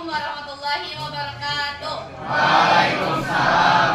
Assalamualaikum warahmatullahi wabarakatuh. Waalaikumsalam.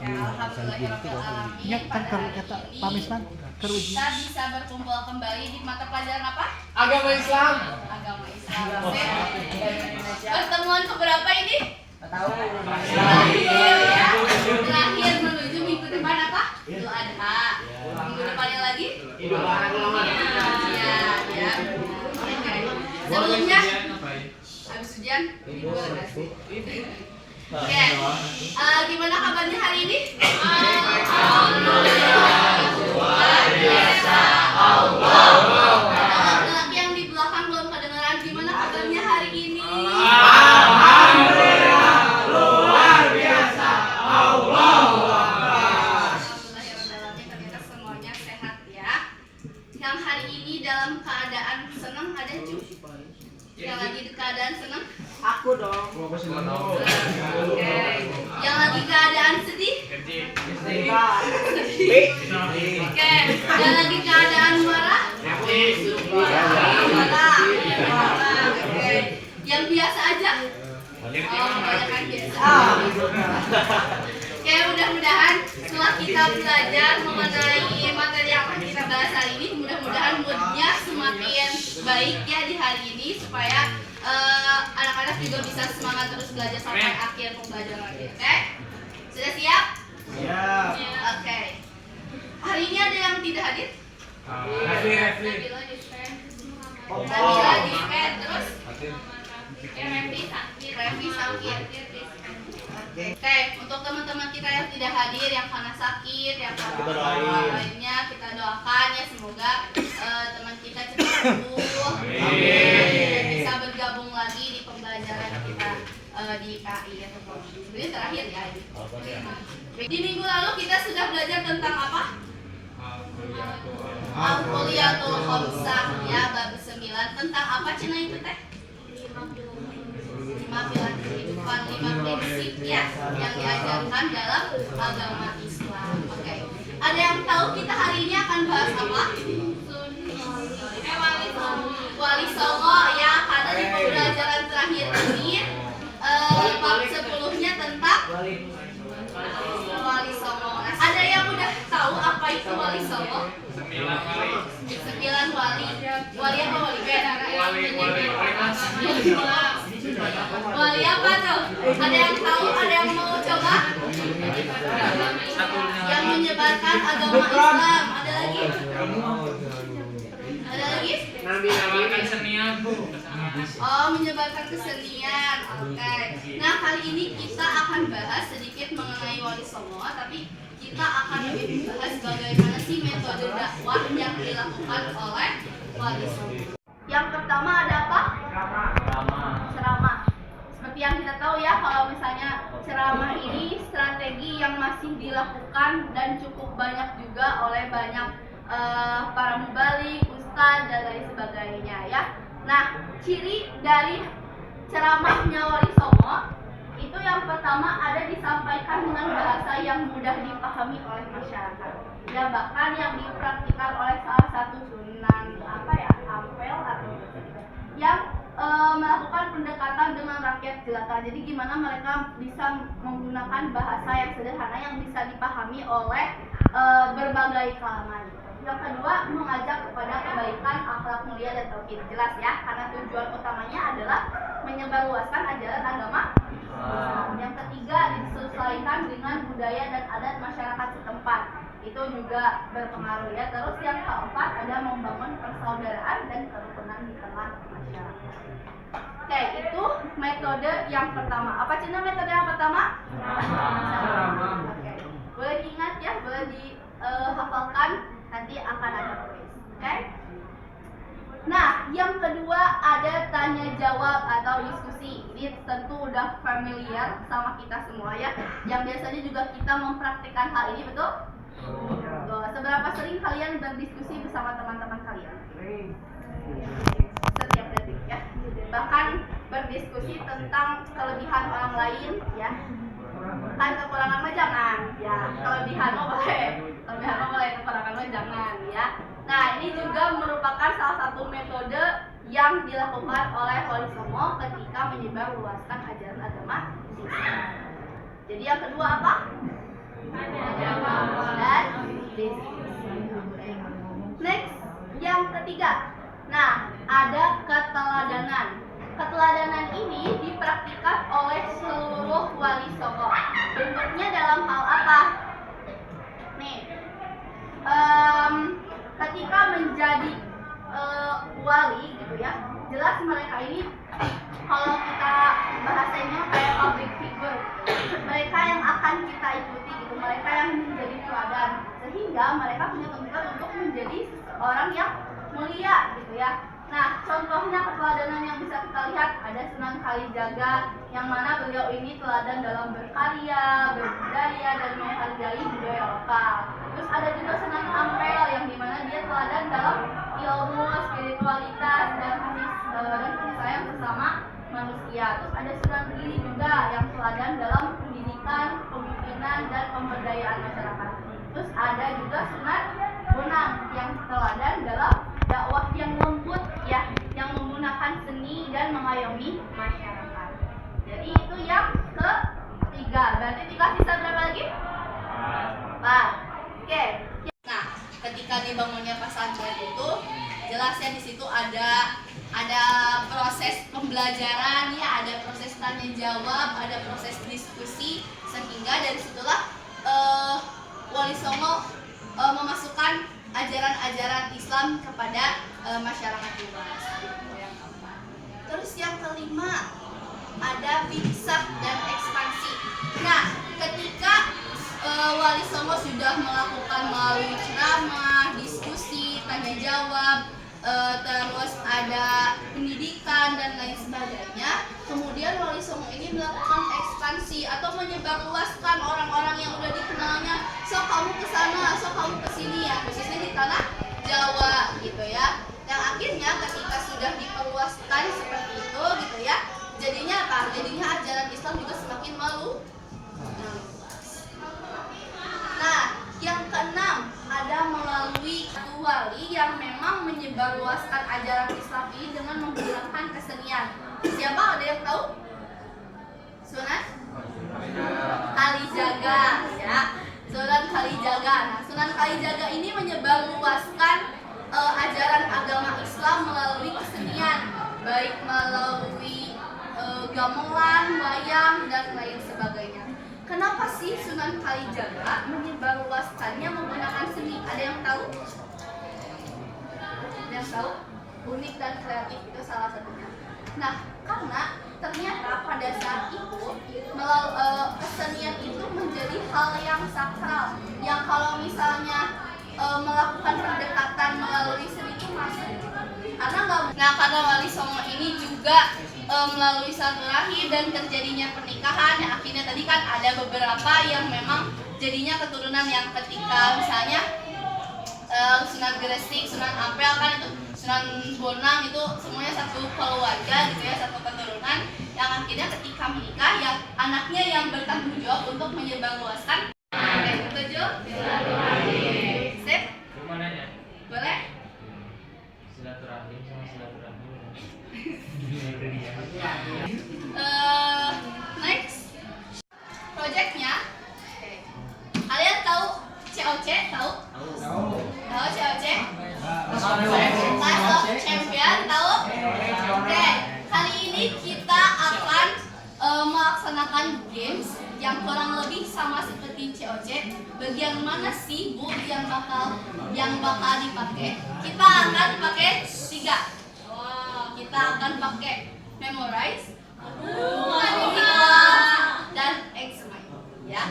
Alhamdulillahirrahmanirrahim. Ya kan kata pamisman keruji. Kita bisa berkumpul kembali di mata pelajaran apa? Agama Islam. Agama Islam. Pertemuan keberapa ini? Tahu. Terakhir menuju minggu depan apa? Idul Adha. Minggu depannya lagi? Idul Adha. Ya. Sebelumnya habis ujian? Oke. Gimana kabarnya hari ini? Alhamdulillah. Luar biasa. Laki-laki yang di belakang belum kedengeran, gimana kabarnya hari ini? Alhamdulillah. Luar biasa. Alhamdulillahirrahmanirrahim, ternyata semuanya sehat ya. Yang hari ini dalam keadaan senang ada cu? Yang lagi di keadaan senang? Aku dong. Oke. Yang lagi keadaan sedih? Oke. Yang lagi keadaan marah? Marah. Oke. Yang biasa aja? Oh, banyak kan biasa. Oke, mudah-mudahan setelah kita belajar mengenai materi yang akan kita bahas hari ini, mudah-mudahan moodnya semakin baik ya di hari ini supaya anak-anak juga bisa semangat terus belajar sampai akhir pembelajaran nanti. Oke? Sudah siap? Siap. Oke. Hari ini ada yang tidak hadir? Nabila dispen. Nabila dispen. Terus? Revi sakit. Oke, untuk teman-teman kita yang tidak hadir, yang karena sakit, yang karena lainnya, kita doakan ya semoga teman kita cepat sembuh, dan bisa bergabung lagi di pembelajaran kita di KI atau sebenarnya terakhir ya. Di minggu lalu kita sudah belajar tentang apa? Al-Kuliyatul Khamsah ya, bab 9. Tentang apa cina itu teh? 5 pilar kehidupan, 5 prinsip ya yang diajarkan dalam agama Islam. Oke. Ada yang tahu kita hari ini akan bahas apa? Wali Songo ya, karena di pembelajaran terakhir ini bab 10-nya tentang Wali Songo. Ada yang udah tahu apa itu Wali Songo? 9 wali. Wali apa wali? Wali apa tuh? Ada yang tahu? Ada yang mau coba? Yang menyebarkan agama Islam. Ada lagi? Ada lagi? Menyebarkan kesenian, Bu. Oh, menyebarkan kesenian. Oke. Nah, kali ini kita akan bahas sedikit mengenai Wali Songo, tapi kita akan lebih bahas bagaimana sih metode dakwah yang dilakukan oleh Wali Songo. Yang pertama ada apa? Ceramah. Seperti yang kita tahu ya, kalau misalnya ceramah ini strategi yang masih dilakukan dan cukup banyak juga oleh banyak para mubalik, ustadz dan lain sebagainya ya. Nah, ciri dari ceramahnya Wali Songo itu yang pertama ada disampaikan dengan bahasa yang mudah dipahami oleh masyarakat. Ya, bahkan yang dipraktikkan oleh salah satu sunan ampel atau yang melakukan pendekatan dengan rakyat jelata. Jadi gimana mereka bisa menggunakan bahasa yang sederhana yang bisa dipahami oleh berbagai kalangan. Yang kedua, mengajak kepada kebaikan, akhlak mulia dan tauhid. Jelas ya, karena tujuan utamanya adalah menyebarluaskan ajaran agama Islam. Yang ketiga, disesuaikan dengan budaya dan adat masyarakat setempat. Itu juga berpengaruh ya. Terus yang keempat, ada membangun persaudaraan dan kerukunan di tengah masyarakat. Oke, itu metode yang pertama. Apa cina metode yang pertama? Oke. Boleh diingat ya, boleh dihafalkan. Nanti akan ada kuis, oke? Nah, yang kedua ada tanya jawab atau diskusi. Ini tentu udah familiar sama kita semua ya. Yang biasanya juga kita mempraktikkan hal ini, betul? Betul. Seberapa sering kalian berdiskusi bersama teman-teman kalian? Setiap detik ya. Bahkan berdiskusi tentang kelebihan orang lain ya. Kan kekurangan mah jangan ya, kelebihan mah boleh, kekurangan mah jangan ya. Nah, ini juga merupakan salah satu metode yang dilakukan oleh Wali Songo ketika menyebarluaskan ajaran agama Islam. Jadi yang kedua apa? Dan diskusi. Next, yang ketiga. Nah, ada keteladanan. Keteladanan ini dipraktikkan oleh seluruh Wali Songo. Bentuknya dalam hal apa? Nih, ketika menjadi wali gitu ya, jelas mereka ini kalau kita bahasanya kayak public figure, mereka yang akan kita ikuti gitu, mereka yang menjadi teladan, sehingga mereka punya tuntutan untuk menjadi orang yang mulia gitu ya. Nah, contohnya keteladanan yang bisa kita lihat ada Sunan Kalijaga, yang mana beliau ini teladan dalam berkarya, berbudaya, dan menghargai budaya lokal. Terus ada juga Sunan Ampel, yang dimana dia teladan dalam ilmu, spiritualitas, dan kasih sayang sesama manusia. Terus ada Sunan Giri juga, yang teladan dalam pendidikan, kepemimpinan, dan pemberdayaan masyarakat. Terus ada juga Sunan Bonang, yang teladan dalam dakwah yang lembut ya, yang menggunakan seni dan mengayomi masyarakat. Jadi itu yang ketiga. Berarti dikasih sisa berapa lagi? 4. Oke. Nah, ketika dibangunnya pesantren itu jelasnya di situ ada proses pembelajaran ya, ada proses tanya jawab, ada proses diskusi, sehingga dari situlah Wali Songo memasukkan ajaran-ajaran Islam kepada masyarakat luas. Terus yang kelima ada biksak dan ekspansi. Nah, ketika Wali Songo sudah melakukan melalui ceramah, diskusi, tanya jawab, terus ada pendidikan dan lain sebagainya, kemudian Wali Songo ini melakukan ekspansi atau menyebarluaskan orang-orang yang udah dikenalnya, so kamu ke sana, so kamu ke sini ya, khususnya di tanah Jawa gitu ya. Yang akhirnya ketika sudah diperluaskan seperti itu gitu ya, jadinya apa? Jadinya ajaran Islam juga semakin meluas. Nah, yang keenam ada melalui wali yang memang menyebarluaskan ajaran Islam ini dengan menggunakan kesenian. Siapa, ada yang tahu? Sunan Kalijaga ya. Sunan Kalijaga. Nah, Sunan Kalijaga ini menyebarluaskan ajaran agama Islam melalui kesenian, baik melalui gamelan, wayang, dan lain sebagainya. Kenapa sih Sunan Kalijaga menyebarluaskannya menggunakan seni? Ada yang tahu? Ada yang tahu? Unik dan kreatif itu salah satunya. Nah, karena ternyata pada saat itu kesenian itu menjadi hal yang sakral, yang kalau misalnya melakukan pendekatan melalui seni itu masuk. Karena Wali Songo ini juga melalui silaturahim dan terjadinya pernikahan, yang akhirnya tadi kan ada beberapa yang memang jadinya keturunan, yang ketika misalnya Sunan Gresik, Sunan Ampel kan itu, Sunan Bonang itu semuanya satu keluarga gitu ya, satu keturunan, yang akhirnya ketika menikah yang anaknya yang bertanggung jawab untuk menyebarluaskan. Oke, setuju? Sip? Boleh? Silaturahim sama silaturahim. Next projectnya, kalian tahu COC? Tahu COC? Clash of Champion, tahu? Oke, kali ini kita akan melaksanakan games yang kurang lebih sama seperti COC. Bagian mana sih Bu yang bakal dipakai? Kita akan pakai 3. Kita akan pakai memorize, dan explain ya.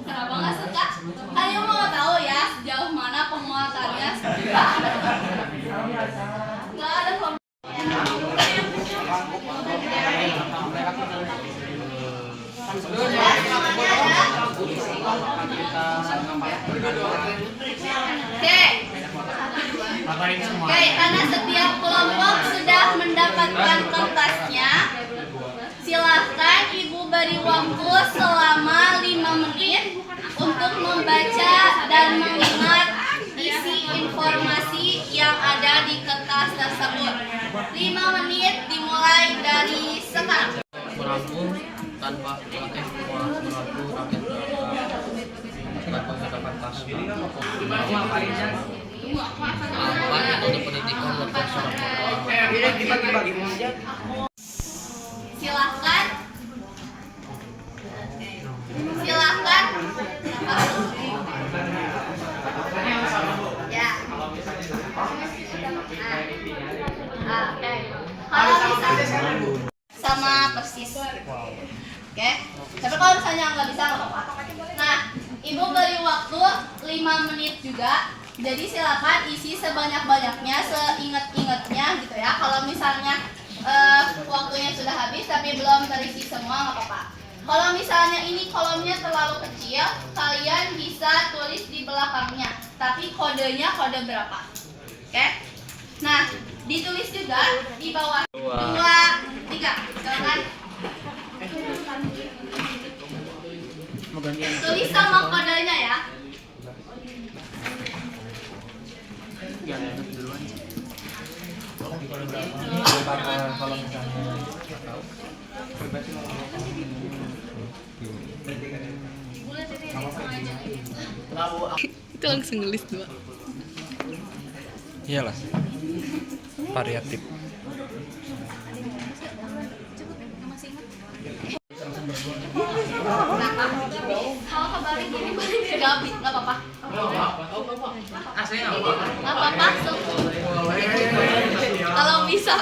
Kenapa nggak suka? Kalian mau tahu ya sejauh mana penguatannya? Nggak ada Oke, karena setiap kelompok sudah mendapatkan kertasnya, silahkan Ibu beri waktu selama 5 menit untuk membaca dan mengingat Silahkan. Silahkan. Ya. Oke. Kalau misalnya sama persis. Oke. Tapi kalau misalnya nggak bisa nggak apa-apa. Nah, ibu beri waktu 5 menit juga. Jadi silakan isi sebanyak-banyaknya, seingat-ingatnya gitu ya. Kalau misalnya waktunya sudah habis tapi belum terisi semua nggak apa-apa. Kalau misalnya ini kolomnya terlalu kecil, kalian bisa tulis di belakangnya. Tapi kodenya kode berapa? Oke? Nah, ditulis juga di bawah 2, 3. Silakan. Tulis sama kodenya ya. Itu langsung ngelis 2. Iyalah. Variatif. Kalau kebalik gini balik nggak apa-apa. Saya Nggak apa-apa. Kalau bisa.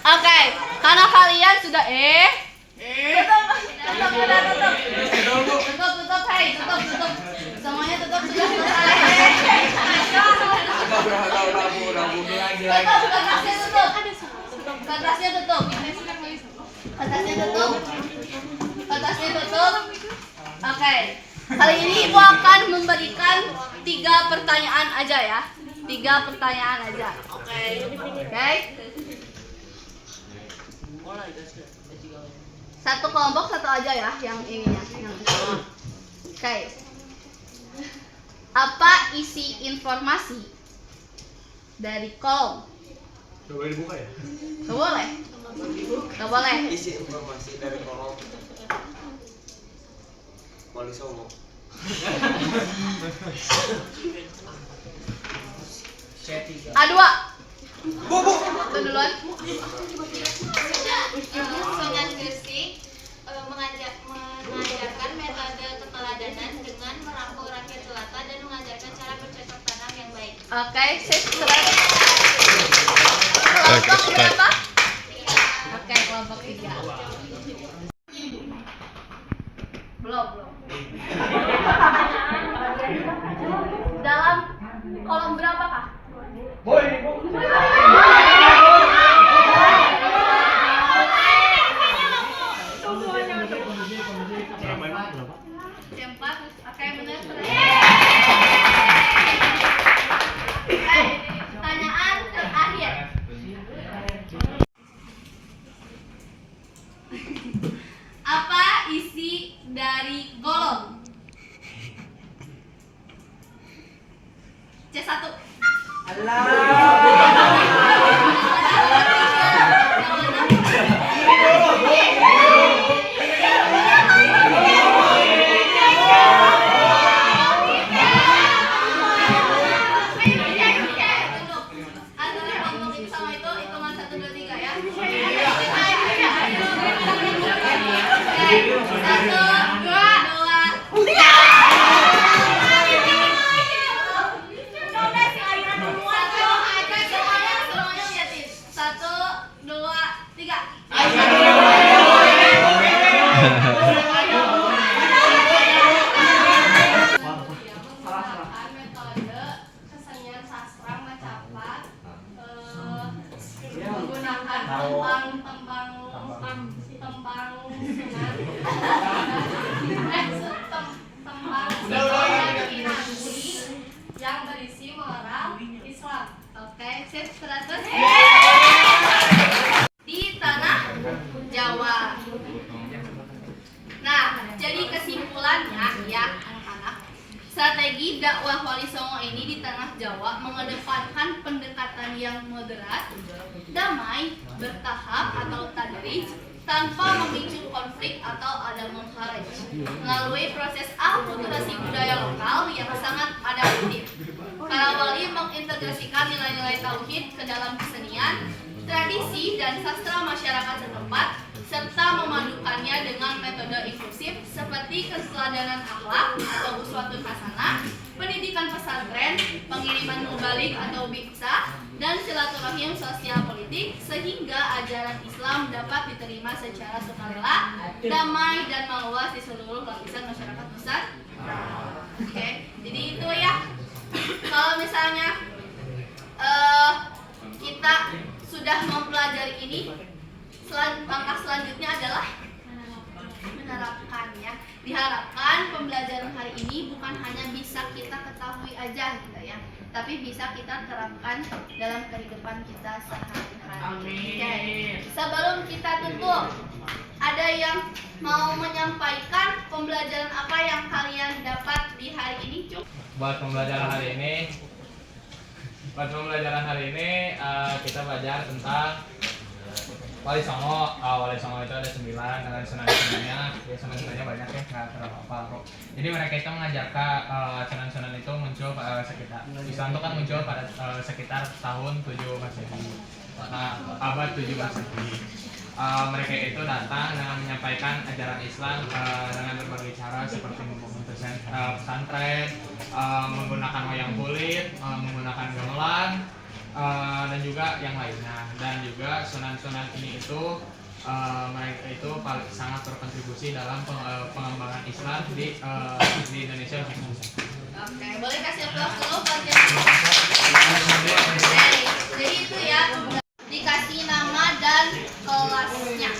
Oke, karena kalian sudah tutup, hei, tutup. Semuanya tutup sudah selesai. Kertasnya tutup. Oke, kali ini ibu akan memberikan 3 pertanyaan aja ya. 3 pertanyaan aja. Oke. Satu kelompok satu aja ya yang ininya. Oke. Apa isi informasi dari kolom? Coba dibuka ya. Gak boleh. Isi informasi dari kolom Wali Songo. A2. Itu duluan. Sonan Gresik mengajarkan metode keteladanan dengan merangkul rakyat jelata dan mengajarkan cara bercocok tanam yang baik. Oke, sip. Kelompok berapa? Oke, kelompok 3. Belum. Dalam kolom berapa kah? Empat. Oke, benar. Pertanyaan terakhir. Apa isi dari golong? C1. Yang berisi moral Islam. Oke, sip 100. Di tanah Jawa. Strategi dakwah Wali Songo ini di tengah Jawa mengedepankan pendekatan yang moderat, damai, bertahap atau tadrij, tanpa memicu konflik atau ada mengharaj, melalui proses akulturasi budaya lokal yang sangat adaptif. Para wali mengintegrasikan nilai-nilai tauhid ke dalam kesenian, tradisi, dan sastra masyarakat setempat, serta memadukannya dengan metode inklusif seperti keteladanan akhlak atau uswatun hasanah, pendidikan pesantren, pengiriman mubalik atau biksa, dan silaturahim sosial politik, sehingga ajaran Islam dapat diterima secara sukarela, damai, dan meluas di seluruh lapisan masyarakat Nusantara. Oke, jadi itu ya. Kalau misalnya kita sudah mempelajari ini, langkah selanjutnya adalah menerapkannya. Diharapkan pembelajaran hari ini bukan hanya bisa kita ketahui aja gitu ya, tapi bisa kita terapkan dalam kehidupan kita sehari-hari. Oke. Sebelum kita tutup, ada yang mau menyampaikan pembelajaran apa yang kalian dapat di hari ini? Buat pembelajaran hari ini kita belajar tentang Wali Songo. Wali Songo itu ada 9 dengan sunan-sunannya. Ya, sunan-sunannya banyak ya, nggak terlalu apa kok. Jadi mereka itu mengajarkan sunan-sunan itu muncul sekitar Islam itu kan muncul pada sekitar tahun 7 Masehi. Abad 7 Masehi. Mereka itu datang dengan menyampaikan ajaran Islam dengan berbagai cara seperti membangun pesantren, menggunakan wayang kulit, menggunakan gamelan, dan juga yang lainnya. Dan juga sunan-sunan ini itu mereka itu sangat berkontribusi dalam pengembangan Islam di Indonesia khususnya. Oke, boleh kasih aplaus dulu buat yang jadi itu ya, dikasih nama dan kelasnya.